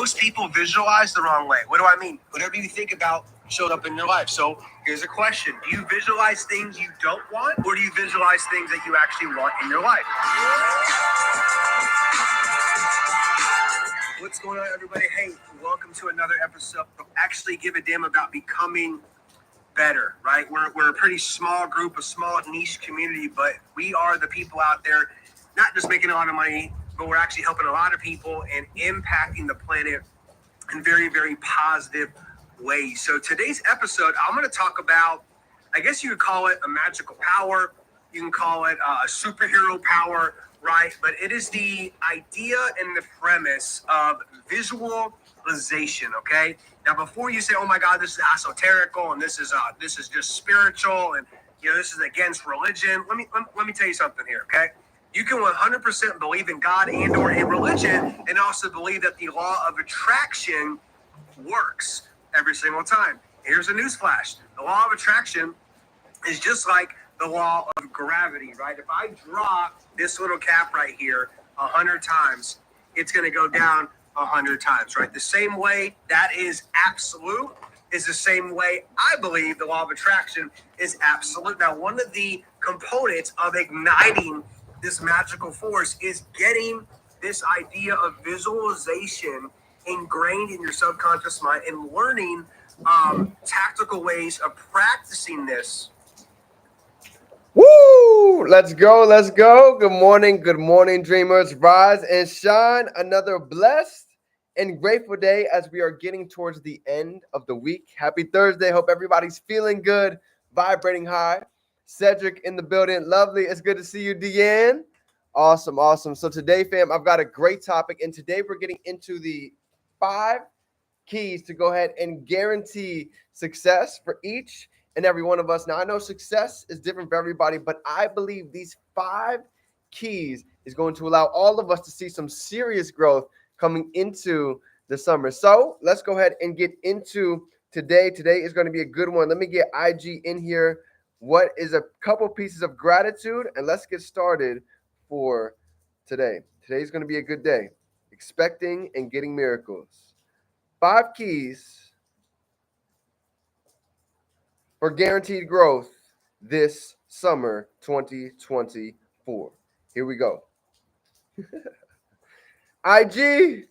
most people visualize the wrong way. What do I mean? Whatever you think about showed up in your life. So here's a question. Do you visualize things you don't want, or do you visualize things that you actually want in your life? What's going on, everybody? Hey, welcome to another episode of Actually Give a Damn About Becoming Better, right? We're a pretty small group, a small niche community, but we are the people out there not just making a lot of money, but we're actually helping a lot of people and impacting the planet in very, very positive ways. So today's episode, I'm going to talk about, I guess you could call it a magical power. You can call it a superhero power, right? But it is the idea and the premise of visualization, okay? Now, before you say, oh my God, this is esoterical and this is just spiritual and, this is against religion. Let me tell you something here, okay? You can 100% believe in God and or a religion and also believe that the law of attraction works every single time. Here's a newsflash. The law of attraction is just like the law of gravity, right? If I drop this little cap right here 100 times, it's going to go down 100 times, right? The same way that is absolute is the same way I believe the law of attraction is absolute. Now, one of the components of igniting this magical force is getting this idea of visualization ingrained in your subconscious mind and learning tactical ways of practicing this. Woo! Let's go. Let's go. Good morning, dreamers. Rise and shine. Another blessed and grateful day as we are getting towards the end of the week. Happy Thursday. Hope everybody's feeling good, vibrating high. Cedric in the building. Lovely. It's good to see you, Deanne. Awesome. So today, fam, I've got a great topic. And today we're getting into the 5 keys to go ahead and guarantee success for each and every one of us. Now, I know success is different for everybody, but I believe these 5 keys is going to allow all of us to see some serious growth coming into the summer. So let's go ahead and get into today. Today is going to be a good one. Let me get IG in here. What is a couple pieces of gratitude? And let's get started for today. Today's going to be a good day. Expecting and getting miracles. 5 keys for guaranteed growth this summer 2024. Here we go. IG,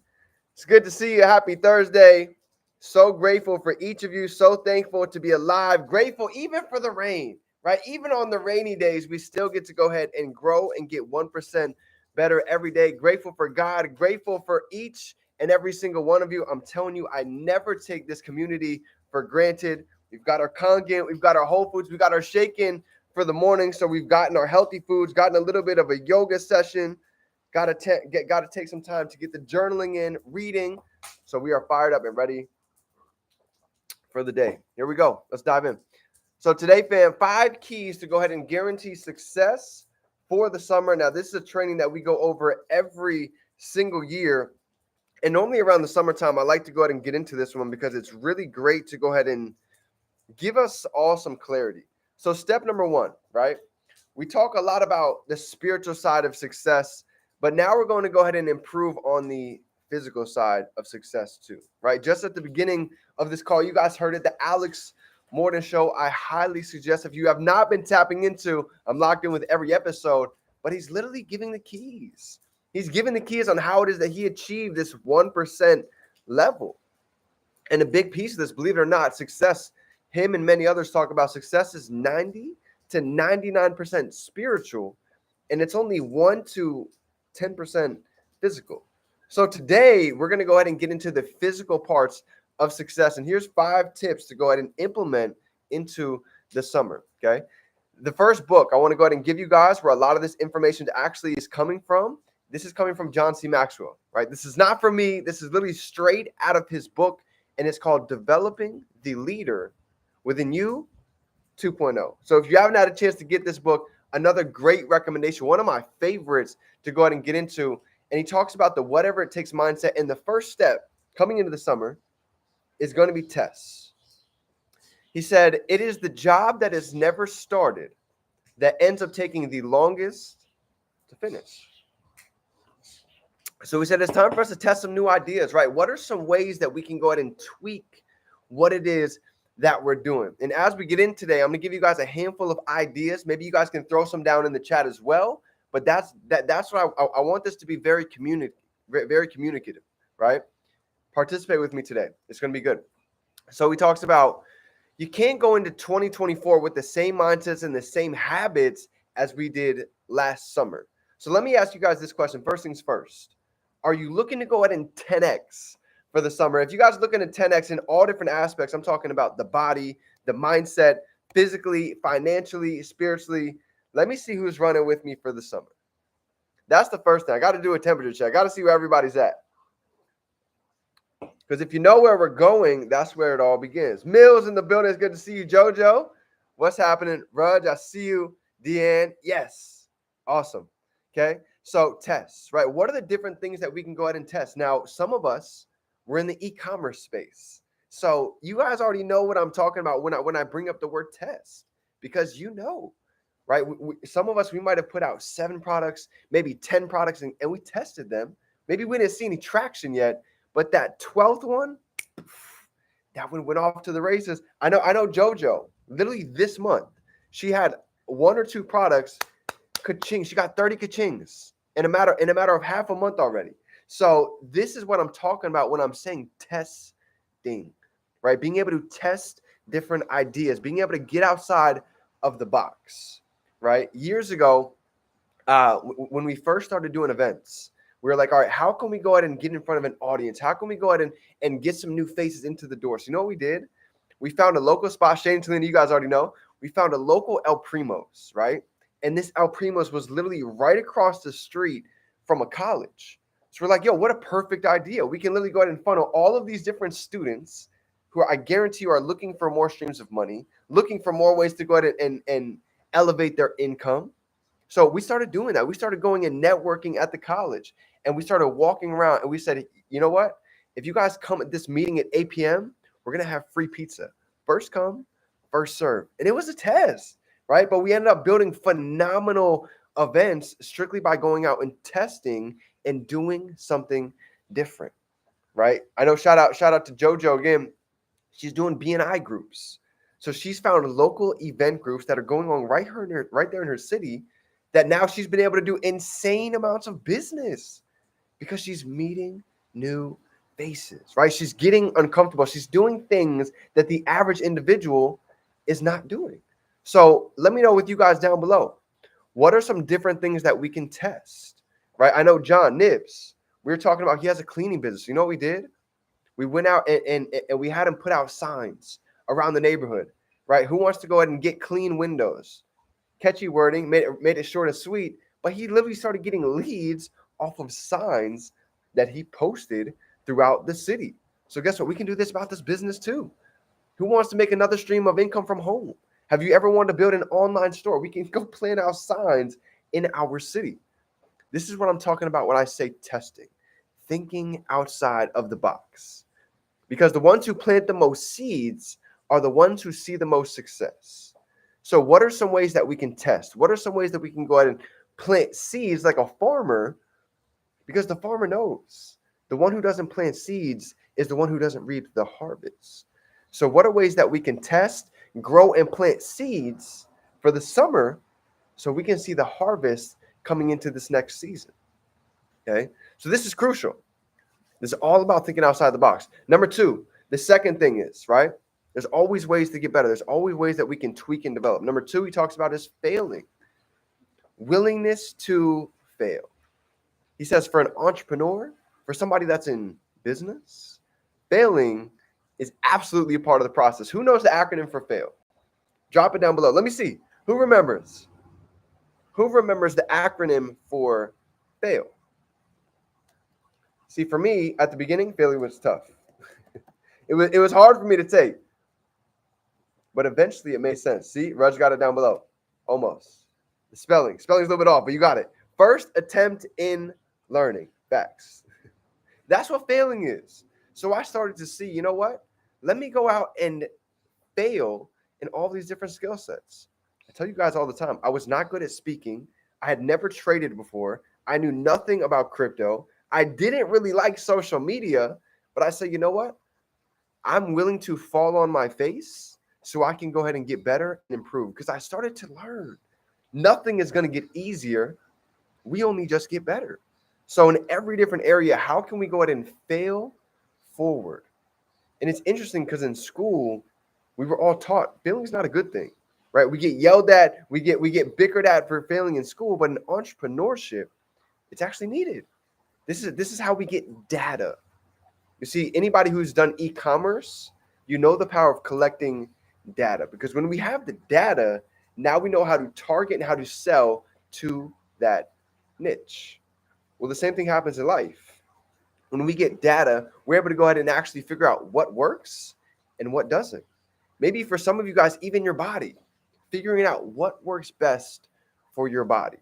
it's good to see you. Happy Thursday. So grateful for each of you. So thankful to be alive. Grateful even for the rain, right? Even on the rainy days, we still get to go ahead and grow and get 1% better every day. Grateful for God. Grateful for each and every single one of you. I'm telling you, I never take this community for granted. We've got our Kangen, we've got our Whole Foods, we got our Shaken for the morning. So we've gotten our healthy foods, gotten a little bit of a yoga session. Got to take some time to get the journaling in, reading. So we are fired up and ready for the day. Here we go. Let's dive in. So today, fam, 5 keys to go ahead and guarantee success for the summer. Now, this is a training that we go over every single year. And normally around the summertime, I like to go ahead and get into this one because it's really great to go ahead and give us all some clarity. So step number 1, right? We talk a lot about the spiritual side of success, but now we're going to go ahead and improve on the physical side of success too, right? Just at the beginning of this call, you guys heard it, the Alex Morton Show. I highly suggest if you have not been tapping into, I'm locked in with every episode, but he's literally giving the keys. He's giving the keys on how it is that he achieved this 1% level. And a big piece of this, believe it or not, success, him and many others talk about success is 90 to 99% spiritual, and it's only 1 to 10% physical. So today we're going to go ahead and get into the physical parts of success. And here's 5 tips to go ahead and implement into the summer. Okay. The first book I want to go ahead and give you guys where a lot of this information actually is coming from. This is coming from John C. Maxwell, right? This is not from me. This is literally straight out of his book. And it's called Developing the Leader Within You 2.0. So if you haven't had a chance to get this book, another great recommendation, one of my favorites to go ahead and get into. And he talks about the whatever it takes mindset. And the first step coming into the summer is going to be tests. He said, it is the job that is never started that ends up taking the longest to finish. So we said it's time for us to test some new ideas, right? What are some ways that we can go ahead and tweak what it is that we're doing? And as we get in today, I'm going to give you guys a handful of ideas. Maybe you guys can throw some down in the chat as well. But that's what I want this to be very communicative, right? Participate with me today. It's going to be good. So we talked about you can't go into 2024 with the same mindsets and the same habits as we did last summer. So let me ask you guys this question. First things first. Are you looking to go ahead and 10x for the summer? If you guys are looking at 10x in all different aspects, I'm talking about the body, the mindset, physically, financially, spiritually. Let me see who's running with me for the summer. That's the first thing. I got to do a temperature check. I got to see where everybody's at. Because if you know where we're going, that's where it all begins. Mills in the building. It's good to see you, JoJo. What's happening? Rudge, I see you. Deanne, yes. Awesome. Okay. So tests, right? What are the different things that we can go ahead and test? Now, some of us, we're in the e-commerce space. So you guys already know what I'm talking about when I bring up the word test, because you know, right? Some of us, we might have put out 7 products, maybe 10 products, and we tested them. Maybe we didn't see any traction yet, but that 12th one, that one went off to the races. I know JoJo, literally this month, she had 1 or 2 products, ka-ching. She got 30 ka-chings in a matter of half a month already. So this is what I'm talking about when I'm saying testing, right? Being able to test different ideas, being able to get outside of the box, right? Years ago, when we first started doing events, we were like, all right, how can we go ahead and get in front of an audience? How can we go ahead and get some new faces into the door? So you know what we did? We found a local spot. Shane and Talina, you guys already know. We found a local El Primo's, right? And this El Primo's was literally right across the street from a college. So we're like, yo, what a perfect idea. We can literally go ahead and funnel all of these different students who I guarantee you are looking for more streams of money, looking for more ways to go ahead and elevate their income. So we started doing that. We started going and networking at the college, and we started walking around, and we said, you know what? If you guys come at this meeting at 8 p.m., we're going to have free pizza. First come, first serve. And it was a test, right? But we ended up building phenomenal events strictly by going out and testing and doing something different, right? I know, shout out to JoJo again. She's doing BNI groups. So she's found local event groups that are going on right there in her city, that now she's been able to do insane amounts of business because she's meeting new faces, right? She's getting uncomfortable. She's doing things that the average individual is not doing. So let me know with you guys down below. What are some different things that we can test, right? I know John Nibs, we were talking about, he has a cleaning business. You know what we did? We went out and we had him put out signs around the neighborhood, right? Who wants to go ahead and get clean windows? Catchy wording, made it short and sweet, but he literally started getting leads off of signs that he posted throughout the city. So guess what? We can do this about this business too. Who wants to make another stream of income from home? Have you ever wanted to build an online store? We can go plant out signs in our city. This is what I'm talking about when I say testing, thinking outside of the box. Because the ones who plant the most seeds are the ones who see the most success. So what are some ways that we can test? What are some ways that we can go ahead and plant seeds like a farmer? Because the farmer knows the one who doesn't plant seeds is the one who doesn't reap the harvest. So what are ways that we can test, grow, and plant seeds for the summer so we can see the harvest coming into this next season? Okay, so this is crucial. This is all about thinking outside the box. Number 2, the second thing is, right? There's always ways to get better. There's always ways that we can tweak and develop. Number 2, he talks about is failing. Willingness to fail. He says for an entrepreneur, for somebody that's in business, failing is absolutely a part of the process. Who knows the acronym for fail? Drop it down below. Let me see. Who remembers? Who remembers the acronym for fail? See, for me, at the beginning, failing was tough. It was hard for me to take. But eventually it made sense. See, Raj got it down below. Almost. The spelling's a little bit off, but you got it. First attempt in learning. Facts. That's what failing is. So I started to see, you know what? Let me go out and fail in all these different skill sets. I tell you guys all the time, I was not good at speaking. I had never traded before. I knew nothing about crypto. I didn't really like social media, but I said, you know what? I'm willing to fall on my face so I can go ahead and get better and improve because I started to learn. Nothing is going to get easier. We only just get better. So in every different area, how can we go ahead and fail forward? And it's interesting because in school, we were all taught failing is not a good thing, right? We get yelled at, we get bickered at for failing in school, but in entrepreneurship, it's actually needed. This is how we get data. You see, anybody who's done e-commerce, you know the power of collecting data because when we have the data, now we know how to target and how to sell to that niche. Well, the same thing happens in life. When we get data, we're able to go ahead and actually figure out what works and what doesn't. Maybe for some of you guys, even your body, figuring out what works best for your body.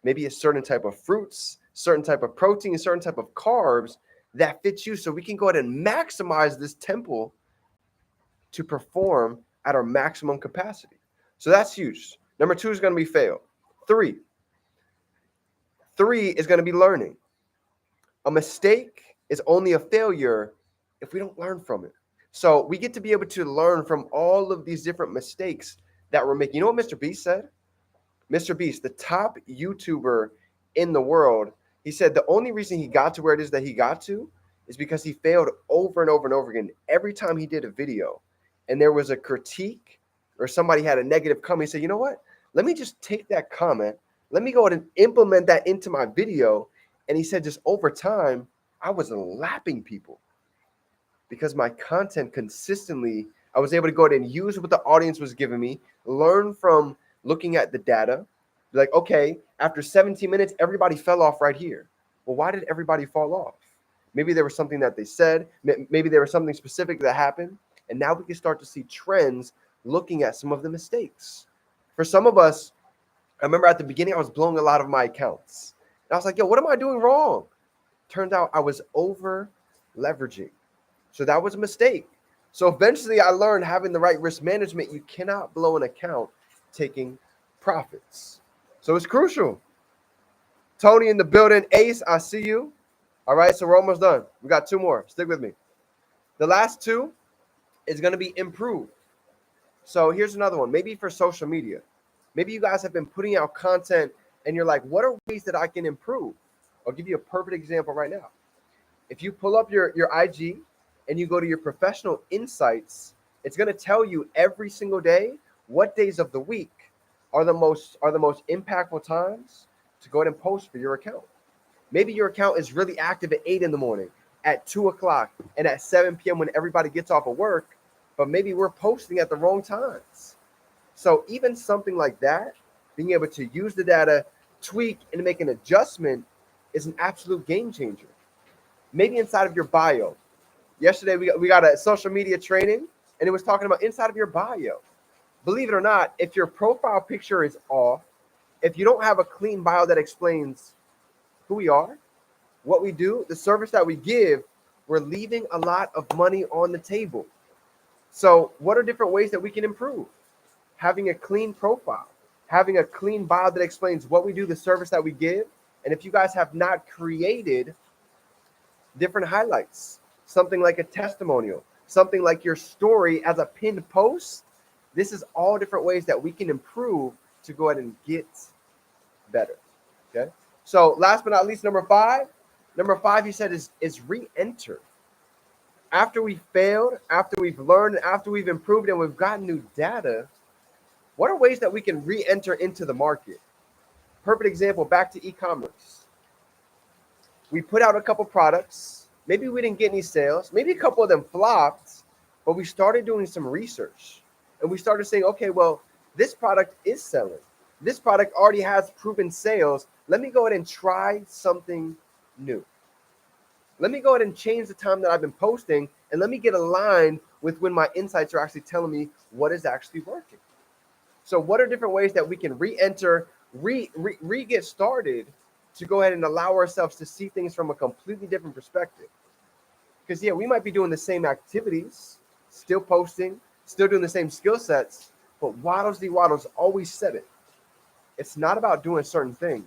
Maybe a certain type of fruits, certain type of protein, a certain type of carbs that fits you so we can go ahead and maximize this temple to perform at our maximum capacity. So that's huge. Number 2 is going to be fail. Three is going to be learning. A mistake is only a failure if we don't learn from it. So we get to be able to learn from all of these different mistakes that we're making. You know what Mr. Beast said? Mr. Beast, the top YouTuber in the world, he said the only reason he got to where it is that he got to is because he failed over and over and over again. Every time he did a video and there was a critique or somebody had a negative comment, he said, you know what? Let me just take that comment. Let me go ahead and implement that into my video. And he said just over time, I was lapping people because my content consistently, I was able to go ahead and use what the audience was giving me, learn from looking at the data, be like, okay, after 17 minutes, everybody fell off right here. Well, why did everybody fall off? Maybe there was something that they said, maybe there was something specific that happened, and now we can start to see trends looking at some of the mistakes. For some of us, I remember at the beginning, I was blowing a lot of my accounts. And I was like, yo, what am I doing wrong? Turns out I was over leveraging. So that was a mistake. So eventually I learned having the right risk management, you cannot blow an account taking profits. So it's crucial. Tony in the building. Ace, I see you. All right, so we're almost done. We got 2 more. Stick with me. The last 2 is going to be improved. So here's another one. Maybe for social media. Maybe you guys have been putting out content and you're like, what are ways that I can improve? I'll give you a perfect example right now. If you pull up your IG and you go to your professional insights, it's going to tell you every single day what days of the week are the most impactful times to go ahead and post for your account. Maybe your account is really active at 8 in the morning, at 2 o'clock, and at 7 p.m. when everybody gets off of work, but maybe we're posting at the wrong times. So even something like that, being able to use the data, tweak, and make an adjustment is an absolute game changer. Maybe inside of your bio. Yesterday, we got a social media training, and it was talking about inside of your bio. Believe it or not, if your profile picture is off, if you don't have a clean bio that explains who we are, what we do, the service that we give, we're leaving a lot of money on the table. So what are different ways that we can improve? Having a clean profile, having a clean bio that explains what we do, the service that we give. And if you guys have not created different highlights, something like a testimonial, something like your story as a pinned post, this is all different ways that we can improve to go ahead and get better. Okay. So last but not least, number five, he said is re-enter. After we failed, after we've learned, after we've improved and we've gotten new data, what are ways that we can re-enter into the market? Perfect example, back to e-commerce. We put out a couple products. Maybe we didn't get any sales. Maybe a couple of them flopped, but we started doing some research. And we started saying, okay, well, this product is selling. This product already has proven sales. Let me go ahead and try something new. Let me go ahead and change the time that I've been posting, and let me get aligned with when my insights are actually telling me what is actually working. So what are different ways that we can re-enter, get started to go ahead and allow ourselves to see things from a completely different perspective? Because, yeah, we might be doing the same activities, still posting, still doing the same skill sets, but Waddles D. Waddles always said it. It's not about doing certain things.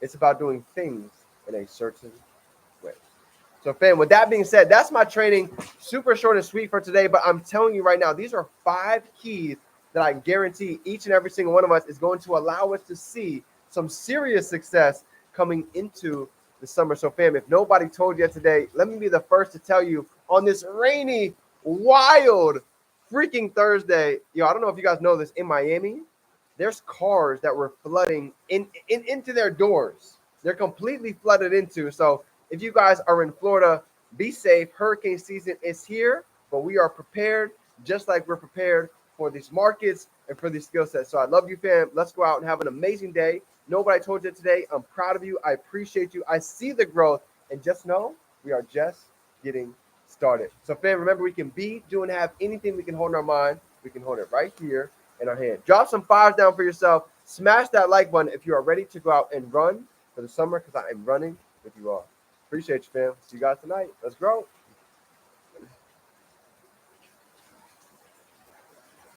It's about doing things in a certain So, fam, with that being said, that's my training. Super short and sweet for today, but I'm telling you right now, these are 5 keys that I guarantee each and every single one of us is going to allow us to see some serious success coming into the summer. So, fam, if nobody told you today, let me be the first to tell you on this rainy, wild, freaking Thursday. I don't know if you guys know this, in Miami, there's cars that were flooding into their doors. They're completely flooded into. So if you guys are in Florida, be safe. Hurricane season is here, but we are prepared just like we're prepared for these markets and for these skill sets. So I love you, fam. Let's go out and have an amazing day. Nobody told you today. I'm proud of you. I appreciate you. I see the growth. And just know we are just getting started. So, fam, remember, we can be, do, and have anything we can hold in our mind. We can hold it right here in our hand. Drop some 5s down for yourself. Smash that like button if you are ready to go out and run for the summer, because I am running with you all. Appreciate you, fam. See you guys tonight. Let's grow.